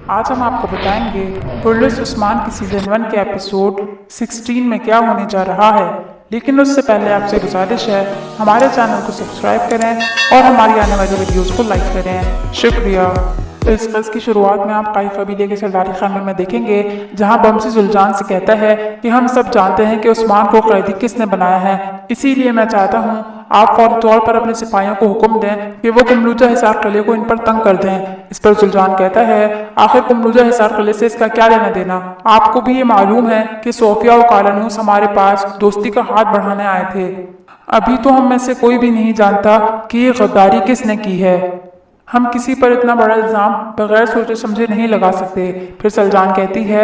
आज हम आपको बताएंगे पुलिस उस्मान की सीजन 1 के एपिसोड 16 में क्या होने जा रहा है। लेकिन उससे पहले आपसे गुजारिश है, हमारे चैनल को सब्सक्राइब करें और हमारी आने वाली वीडियोस को लाइक करें। शुक्रिया। इस क़िस्त की शुरुआत में आप काई कबीले के सरदारी खाने में देखेंगे, जहां बमसी जुल्जान से कहता है कि हम सब जानते हैं कि उस्मान को कैदी किसने बनाया है, इसीलिए मैं चाहता हूं आप फौरी तौर पर अपने सिपाहियों को हुक्म दें कि वो कुमलूजा हिसार किले को इन पर तंग कर दें। इस पर जुल्जान कहता है, आखिर कुमलूजा हिसार किले से इसका क्या लेना देना? आपको भी ये मालूम है कि सोफिया और कालानूस हमारे पास दोस्ती का हाथ बढ़ाने आए थे। अभी तो हम में से कोई भी नहीं जानता कि ये गद्दारी किसने की है। हम किसी पर इतना बड़ा इल्जाम बगैर सोचे समझे नहीं लगा सकते। फिर सलजान कहती है,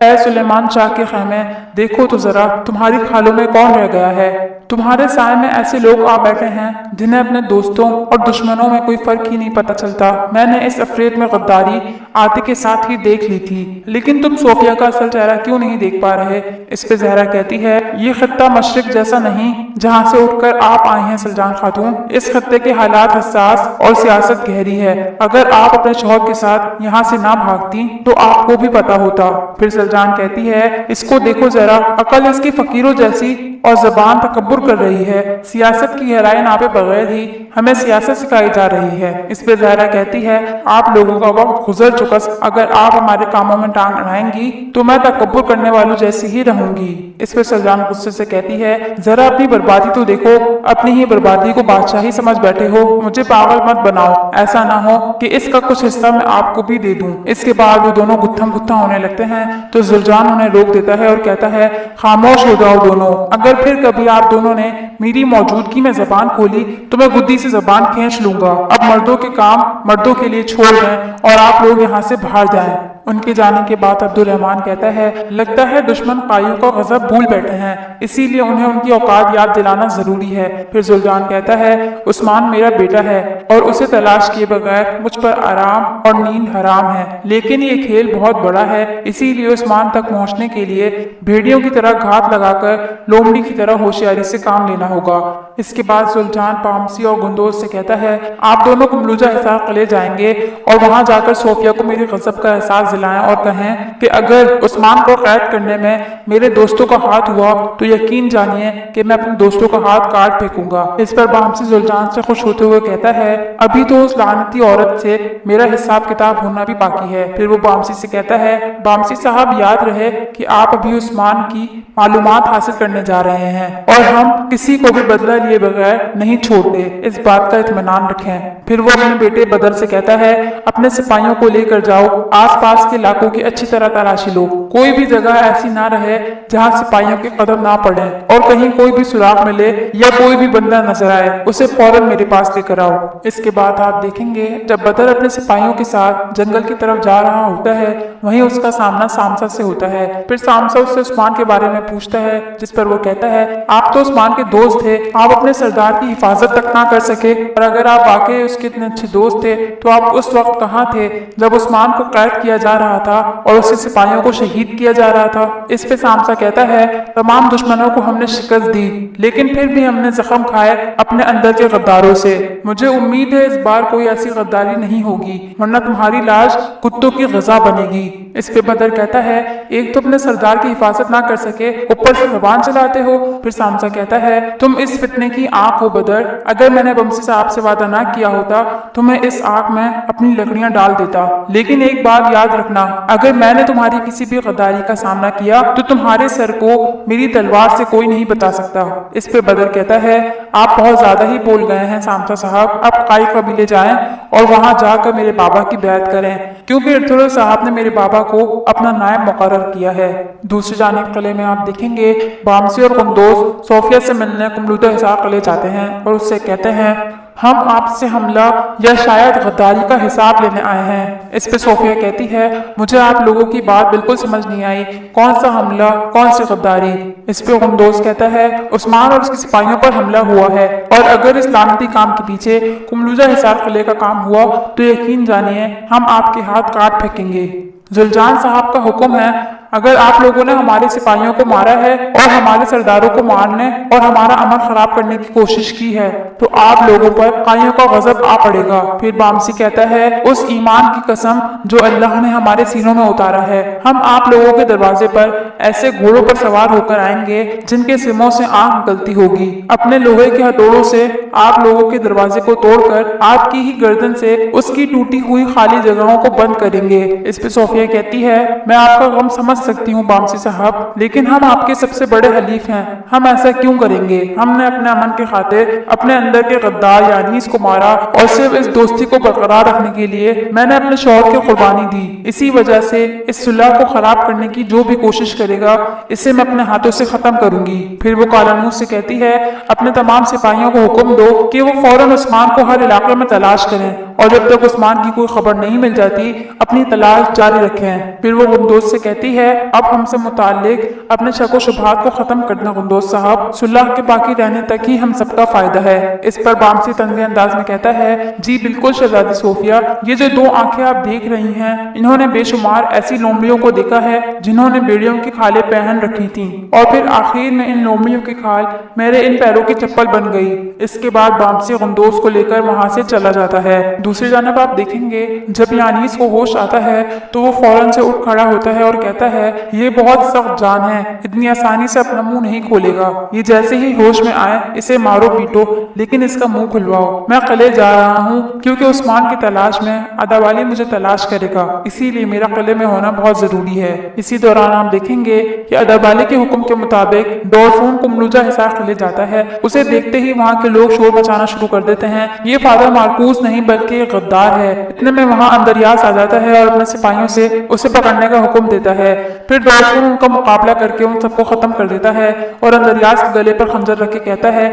ऐ सुलेमान शाह के खैमे, देखो तो जरा तुम्हारी खालों में कौन रह गया है। तुम्हारे साए में ऐसे लोग आ बैठे हैं जिन्हें अपने दोस्तों और दुश्मनों में कोई फर्क ही नहीं पता चलता। मैंने इस अफरेद में गद्दारी आते के साथ ही देख ली थी, लेकिन तुम सोफिया का असल चेहरा क्यों नहीं देख पा रहे? इस पे जहरा कहती है, ये खत्ता मशरिक जैसा नहीं जहाँ से उठकर आप आई हैं सलजान खातून। इस खत्ते के हालात हसास और सियासत गहरी है। अगर आप अपने शौहर के साथ यहाँ से ना भागती तो आपको भी पता होता। फिर सलजान कहती है, इसको देखो जरा, अकल इसकी फकीरों जैसी और जबान तकब्बुर कर रही है। सियासत की गहराई नापे बगैर ही हमें सियासत सिखाई जा रही है। इस पे ज़हरा कहती है, आप लोगों का वक्त गुजर चुका, अगर आप हमारे कामों में टांग अड़ाएंगी तो मैं तकब्बुर करने वालों जैसी ही रहूंगी। इस पे सलजान गुस्से से कहती है, जरा अपनी बर्बादी तो देखो, अपनी ही बर्बादी को बादशाही समझ बैठे हो। मुझे पागल मत बनाओ, ऐसा ना हो कि इसका कुछ हिस्सा मैं आपको भी दे दूं। इसके बाद वो दोनों गुत्थम गुत्था होने लगते हैं तो जुल्जान उन्हें रोक देता है और कहता है, खामोश हो जाओ दोनों। अगर फिर कभी आप दोनों ने मेरी मौजूदगी में जबान खोली तो मैं गुद्दी से जबान खींच लूंगा। अब मर्दों के काम मर्दों के लिए छोड़ दें और आप लोग यहाँ से बाहर जाएं। उनके जाने के बाद अब्दुर्रहमान कहता है, लगता है दुश्मन कायू का गजब भूल बैठे हैं, इसीलिए उन्हें उनकी औकात याद दिलाना जरूरी है। फिर जुल्जान कहता है, उस्मान मेरा बेटा है और उसे तलाश किए बगैर मुझ पर आराम और नींद हराम है, लेकिन ये खेल बहुत बड़ा है, इसीलिए उस्मान तक पहुंचने के लिए भेड़ियों की तरह घात लगाकर लोमड़ी की तरह होशियारी से काम लेना होगा। इसके बाद सुल्तान पामसी और गुंदोज से कहता है, आप दोनों कुमलूजा हिसार किले जाएंगे और वहां जाकर सोफिया को मेरी गजब का एहसास दिलाएं और कहें कि अगर उस्मान को कैद करने में मेरे दोस्तों का हाथ हुआ तो यकीन जानिए कि मैं अपने दोस्तों का हाथ काट फेंकूंगा। इस पर बामसी सुल्तान से खुश होते हुए कहता है, अभी तो उस लानती औरत से मेरा हिसाब किताब होना भी बाकी है। फिर वो बामसी से कहता है, बामसी साहब याद रहे कि आप अभी उस्मान की मालूमात हासिल करने जा रहे हैं और हम किसी को भी बदला लिए बगैर नहीं छोड़ते, इस बात का इत्मीनान रखें। फिर वो अपने बेटे बदर से कहता है, अपने सिपाहियों को लेकर जाओ, आसपास के इलाकों की अच्छी तरह तलाशी लो, कोई भी जगह ऐसी ना रहे जहां सिपाहियों के कदम ना पड़े और कहीं कोई भी सुराग मिले या कोई भी बंदा नजर आए उसे फौरन मेरे पास लेकर आओ। इसके बाद आप देखेंगे जब बदर अपने सिपाहियों के साथ जंगल की तरफ जा रहा होता है, वहीं उसका सामना सामसा से होता है। फिर सामसा उससे उस्मान के बारे में पूछता है, जिस पर वो कहता है, आप तो उस्मान के दोस्त थे, आप अपने सरदार की हिफाजत तक ना कर सके, और अगर आप वाकई उसके इतने अच्छे दोस्त थे तो आप उस वक्त कहाँ थे जब उस्मान को कैद किया जा रहा था और उसके सिपाहियों को शहीद किया जा रहा था? इस पे सामसा कहता है, तमाम दुश्मनों को हमने शिकस्त दी, लेकिन फिर भी हमने जख्म खाए अपने अंदर के गद्दारों से। मुझे उम्मीद है इस बार कोई ऐसी गद्दारी नहीं होगी, वरना तुम्हारी लाश कुत्तों की ग़िज़ा बनेगी। इस पे बदर कहता है, एक तो अपने सरदार की हिफाजत ना कर सके, ऊपर से ज़बान चलाते हो। फिर सामसा कहता है, तुम इस फितने की आंख हो बदर, अगर मैंने बमसी साहब से वादा ना किया होता तो मैं इस आग में अपनी लकड़ियां डाल देता, लेकिन एक बात याद रखना, अगर मैंने तुम्हारी किसी भी गद्दारी का सामना किया तो तुम्हारे सर को मेरी तलवार से कोई नहीं बता सकता। इस पे बदर कहता है, आप बहुत ज्यादा ही बोल गए हैं सामसा साहब, अब काई कबीले जाएं और वहां जाकर मेरे बाबा की बैत करें, क्योंकि इरतुगरुल साहब ने मेरे बाबा को अपना नायब मुकर्रर किया है। दूसरी जानिब किले में आप देखेंगे बामसी और कुंदोज सोफिया से मिलने कुमलूजा हिसार किले जाते हैं और उससे कहते हैं, हम आपसे हमला या शायद गद्दारी का हिसाब लेने आए हैं। इस पे सोफिया कहती है, मुझे आप लोगों की बात बिल्कुल समझ नहीं आई, कौन सा हमला, कौन सी गद्दारी? इस पे कुंदोज कहता है, उस्मान और उसके सिपाहियों पर हमला हुआ है और अगर इस लानती काम के पीछे कुमलूजा हिसार किले का काम हुआ तो यकीन जानिए हम आपके हाथ काट फेंकेंगे। जुल्जान साहब का हुक्म है, अगर आप लोगों ने हमारे सिपाहियों को मारा है और हमारे सरदारों को मारने और हमारा अमन खराब करने की कोशिश की है तो आप लोगों पर काइयों का गजब आ पड़ेगा। फिर बामसी कहता है, उस ईमान की कसम जो अल्लाह ने हमारे सीनों में उतारा है, हम आप लोगों के दरवाजे पर ऐसे घोड़ों पर सवार होकर आएंगे जिनके सिमों से आग निकलती होगी। अपने लोहे के हथौड़ों से आप लोगों के दरवाजे को तोड़कर आपकी ही गर्दन से उसकी टूटी हुई खाली जगहों को बंद करेंगे। इस पे सोफिया कहती है, मैं आपका गम समझ सकती हूँ बामसी साहब, लेकिन हम आपके सबसे बड़े हलीफ हैं, हम ऐसा क्यों करेंगे? हमने अपने अमन के खातिर अपने अंदर के गद्दार यानीस को मारा और सिर्फ इस दोस्ती को बरकरार रखने के लिए मैंने अपने शौहर की कुर्बानी दी। इसी वजह से इस सुलह को खराब करने की जो भी कोशिश करेगा इसे मैं अपने हाथों से खत्म करूंगी। फिर वो कालानूस से कहती है, अपने तमाम सिपाहियों को हुक्म दो कि वो फौरन उस्मान को हर इलाके में तलाश करें और जब तक उस्मान की कोई खबर नहीं मिल जाती अपनी तलाश जारी रखें। फिर वो गुंदोस से कहती है, अब हमसे मुताल्लिक अपने शक व शुबहात को खत्म करना गुंदोस साहब, सुलह के बाकी रहने तक ही हम सबका फायदा है। इस पर बामसी तंज़े अंदाज में कहता है, जी बिल्कुल शहजादी सोफिया, ये जो दो आंखें आप देख रही हैं इन्होंने बेशुमार ऐसी लोमड़ियों को देखा है जिन्होंने बेड़ियों की खालें पहन रखी थी और फिर आखिर में इन लोमड़ियों की खाल मेरे इन पैरों की चप्पल बन गई। इसके बाद बामसी गुंदोस को लेकर वहां से चला जाता है। दूसरी जानब आप देखेंगे जब यानीस को होश आता है तो वो फौरन से उठ खड़ा होता है और कहता है, ये बहुत सख्त जान है, इतनी आसानी से अपना मुंह नहीं खोलेगा। ये जैसे ही होश में आए इसे मारो पीटो लेकिन इसका मुंह खुलवाओ। मैं किले जा रहा हूँ क्योंकि उस्मान की तलाश में अदावाली मुझे तलाश करेगा, इसीलिए मेरा किले में होना बहुत जरूरी है। इसी दौरान आप देखेंगे कि अदावाली के हुक्म के मुताबिक डॉल्फून कुमलूजा हिसार किले जाता है। उसे देखते ही वहाँ के लोग शोर मचाना शुरू कर देते हैं, ये फादर मार्कूस नहीं बल्कि गद्दार है। इतने में वहाँ अंदरयास आ जाता है और अपने सिपाहियों से उसे पकड़ने का हुक्म देता है। फिर डॉल्फून उनका मुकाबला करके उन सबको खत्म कर देता है और अंदरयास के गले पर खंजर रख के कहता है,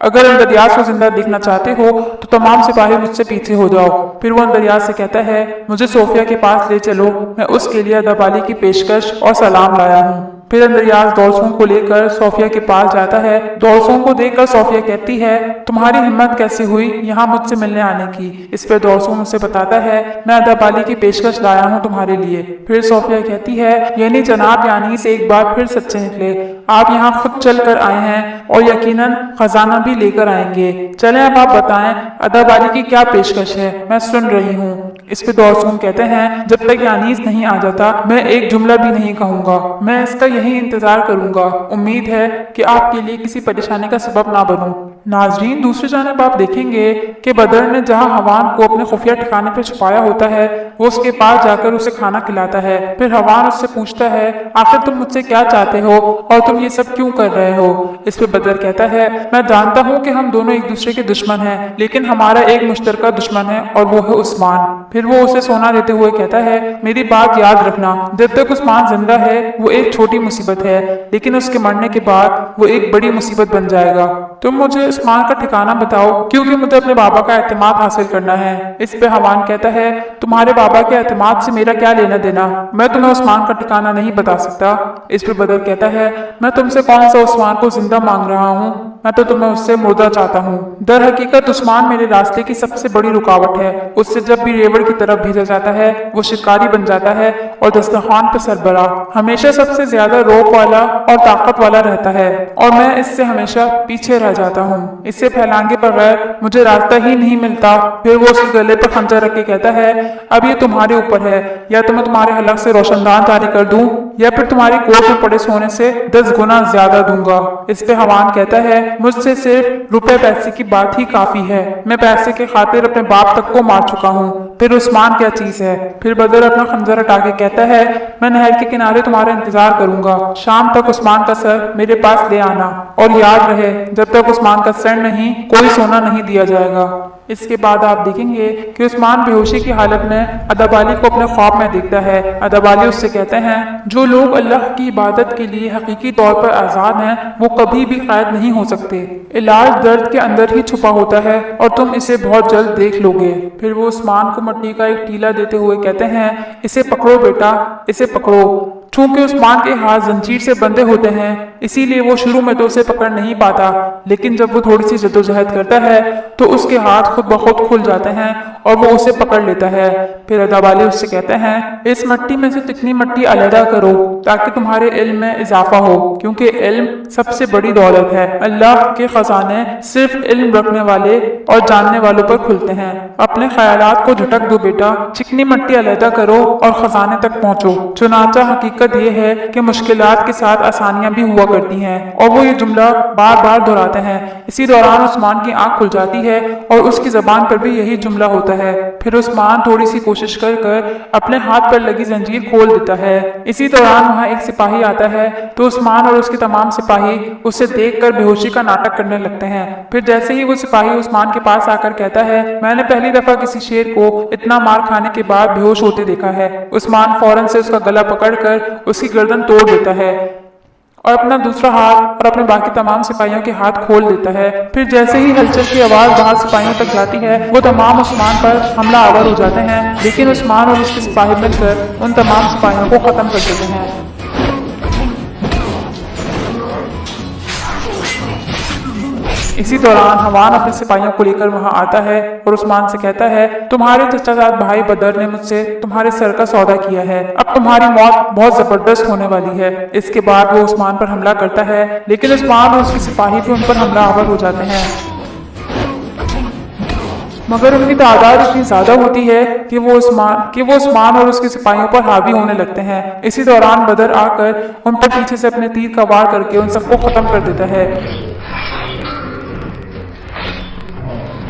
अगर अंदरयास को जिंदा देखना चाहते हो तो तमाम सिपाही मुझसे पीछे हो जाओ। फिर वो अंदरयास से कहता है, मुझे सोफिया के पास ले चलो, मैं उसके लिए अदाबाली की पेशकश और सलाम लाया हूँ। फिर अंदरयास दौलसों को लेकर सोफिया के पास जाता है। दौलसों को देखकर सोफिया कहती है, तुम्हारी हिम्मत कैसे हुई यहाँ मुझसे मिलने आने की? इस पर दौलसों उसे बताता है, मैं अदाबाली की पेशकश लाया हूँ तुम्हारे लिए। फिर सोफिया कहती है, यानी जनाब यानीस एक बार फिर सच्चे निकले, आप यहाँ खुद चल कर आए हैं और यकीनन खजाना भी लेकर आएंगे। चलें अब आप बताएं अदाबाली की क्या पेशकश है, मैं सुन रही हूँ। इस पे दौलसों कहते हैं, जब तक यानीस नहीं आ जाता मैं एक जुमला भी नहीं कहूंगा, मैं इसका यही इंतजार करूंगा। उम्मीद है कि आपके लिए किसी परेशानी का सबब ना बनूं। नाजरीन, दूसरी जानब आप देखेंगे कि बदर ने जहां हवान को अपने खुफिया ठिकाने पर छुपाया होता है वो उसके पास जाकर उसे खाना खिलाता है। फिर हवान उससे पूछता है, आखिर तुम मुझसे क्या चाहते हो और तुम ये सब क्यों कर रहे हो? इस पे बदर कहता है, मैं जानता हूँ कि हम दोनों एक दूसरे के दुश्मन हैं, लेकिन हमारा एक मुश्तरका दुश्मन है और वो है उस्मान। फिर वो उसे सोना देते हुए कहता है, मेरी बात याद रखना, जब तक उस्मान जिंदा है वो एक छोटी मुसीबत है, लेकिन उसके मरने के बाद वो एक बड़ी मुसीबत बन जाएगा। तुम मुझे उस्मान का ठिकाना बताओ क्योंकि मुझे अपने बाबा का एतमाद हासिल करना है। इस पे हवान कहता है, तुम्हारे बाबा के एतमाद से मेरा क्या लेना देना, मैं तुम्हें उस्मान का ठिकाना नहीं बता सकता। इस पे बदर कहता है, मैं तुमसे कौन सा उस्मान को जिंदा मांग रहा हूँ, मैं तो तुम्हें उससे मुर्दा चाहता हूँ। दर हकीकत उस्मान मेरे रास्ते की सबसे बड़ी रुकावट है, उससे जब भी रेवड़ की तरफ भेजा जाता है वो शिकारी बन जाता है और दस्तरखान पे सरबरा हमेशा सबसे ज्यादा रोक वाला और ताकत वाला रहता है और मैं इससे हमेशा पीछे रह जाता हूँ। इससे फैलांगे बगैर मुझे रास्ता ही नहीं मिलता। फिर वो उसके गले पर खंजर रख के कहता है, अब ये तुम्हारे ऊपर है, या तो मैं तुम्हारे हलक से रोशनदान जारी कर दूं या फिर तुम्हारी कोर्ट में पड़े सोने से 10 गुना ज्यादा दूंगा। इस पे हवान कहता है, मुझसे सिर्फ रुपए पैसे की बात ही काफी है, मैं पैसे के खातिर अपने बाप तक को मार चुका हूँ, फिर उस्मान क्या चीज है। फिर बदर अपना खंजर हटा के कहता है, मैं नहर के किनारे तुम्हारा इंतजार करूंगा, शाम तक उस्मान का सर मेरे पास ले आना और याद रहे जब तक उस्मान का सर नहीं कोई सोना नहीं दिया जाएगा। इसके बाद आप देखेंगे कि उस्मान बेहोशी की हालत में अदाबाली को अपने ख्वाब में देखता है। अदाबाली उससे कहते हैं, जो लोग अल्लाह की इबादत के लिए हकीकी तौर पर आज़ाद हैं वो कभी भी कैद नहीं हो सकते। इलाज दर्द के अंदर ही छुपा होता है और तुम इसे बहुत जल्द देख लोगे। फिर वो उस्मान को मिट्टी का एक टीला देते हुए कहते हैं, इसे पकड़ो बेटा, इसे पकड़ो। चूंकि उस्मान के हाथ जंजीर से बंधे होते हैं इसीलिए वो शुरू में तो उसे पकड़ नहीं पाता, लेकिन जब वो थोड़ी सी जद्दोजहद करता है तो उसके हाथ खुद ब खुद खुल जाते हैं और वो उसे पकड़ लेता है। फिर अदा वाले उससे कहते हैं, इस मिट्टी में से चिकनी मिट्टी अलहदा करो ताकि तुम्हारे इल्म में इजाफा हो, क्योंकि इल्म सबसे बड़ी दौलत है। अल्लाह के खजाने सिर्फ इल्म रखने वाले और जानने वालों पर खुलते हैं। अपने ख्यालात को झटक दो बेटा, चिकनी मिट्टी अलहदा करो और खजाने तक पहुंचो। चुनांचा हकीकत यह है कि मुश्किलात के साथ आसानियां भी हुआ करती हैं। और वो ये जुमला बार बार दोहराते हैं। इसी दौरान उस्मान की आंख खुल जाती है और उसकी जबान पर भी यही जुमला होता है। फिर उस्मान थोड़ी सी कोशिश कर अपने हाथ पर लगी जंजीर खोल देता है। इसी दौरान वहां एक सिपाही आता है तो उस्मान और उसके तमाम सिपाही उसे देखकर बेहोशी का नाटक करने लगते हैं। फिर जैसे ही वो सिपाही उस्मान के पास आकर कहता है, मैंने पहली दफा किसी शेर को इतना मार खाने के बाद बेहोश होते देखा है। उस्मान फौरन से उसका गला पकड़कर उसकी गर्दन तोड़ देता है और अपना दूसरा हाथ और अपने बाकी तमाम सिपाहियों के हाथ खोल देता है। फिर जैसे ही हलचल की आवाज बाहर सिपाहियों तक जाती है, वो तमाम उस्मान पर हमला आवर हो जाते हैं, लेकिन उस्मान और उसके सिपाही मिलकर उन तमाम सिपाहियों को खत्म कर देते हैं। इसी दौरान हवान अपने सिपाहियों को लेकर वहां आता है और उस्मान से कहता है, तुम्हारे चचाजाद भाई बदर ने मुझसे तुम्हारे सर का सौदा किया है, अब तुम्हारी मौत बहुत जबरदस्त होने वाली है। इसके बाद वो उस्मान पर हमला करता है, लेकिन उस्मान और उसके सिपाही भी उन पर हमला आवर हो जाते हैं, मगर उनकी तादाद इतनी ज्यादा होती है कि वो उस्मान और उसके सिपाहियों पर हावी होने लगते हैं। इसी दौरान बदर आकर उन पर पीछे से अपने तीर का वार करके उन सबको खत्म कर देता है।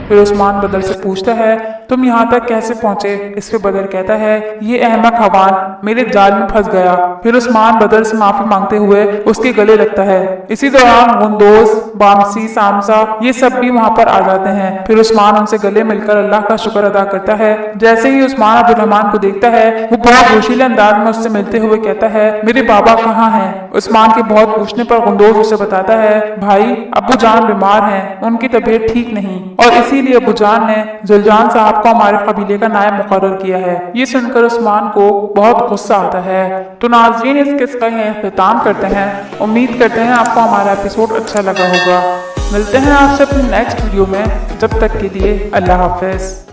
फिर उस्मान बदर से पूछता है, तुम यहाँ तक कैसे पहुंचे? इस पे बदर कहता है, ये अहमक हवान मेरे जाल में फंस गया। फिर उस्मान बदर से माफी मांगते हुए उसके गले लगता है। इसी दौरान गुंदोज, बामसी, सामसा ये सब भी वहां पर आ जाते हैं। फिर उस्मान उनसे गले मिलकर अल्लाह का शुक्र अदा करता है। जैसे ही उस्मान अब्दुर्रहमान को देखता है, वो बहुत जोशीले अंदाज में उससे मिलते हुए कहता है, मेरे बाबा कहाँ हैं? उस्मान के बहुत पूछने पर गुंदोज उसे बताता है, भाई अब्बू जान बीमार हैं, उनकी तबीयत ठीक नहीं, और इसीलिए अब्बू जान ने जुलजान साहब को हमारे कबीले का नायब मुकर्रर किया है। ये सुनकर उस्मान को बहुत गुस्सा आता है। तो नाज़रीन, इस किस्से का इख्तिताम करते हैं। उम्मीद करते हैं आपको हमारा एपिसोड अच्छा लगा होगा। मिलते हैं आपसे अपनी नेक्स्ट वीडियो में। जब तक के लिए अल्लाह हाफिज।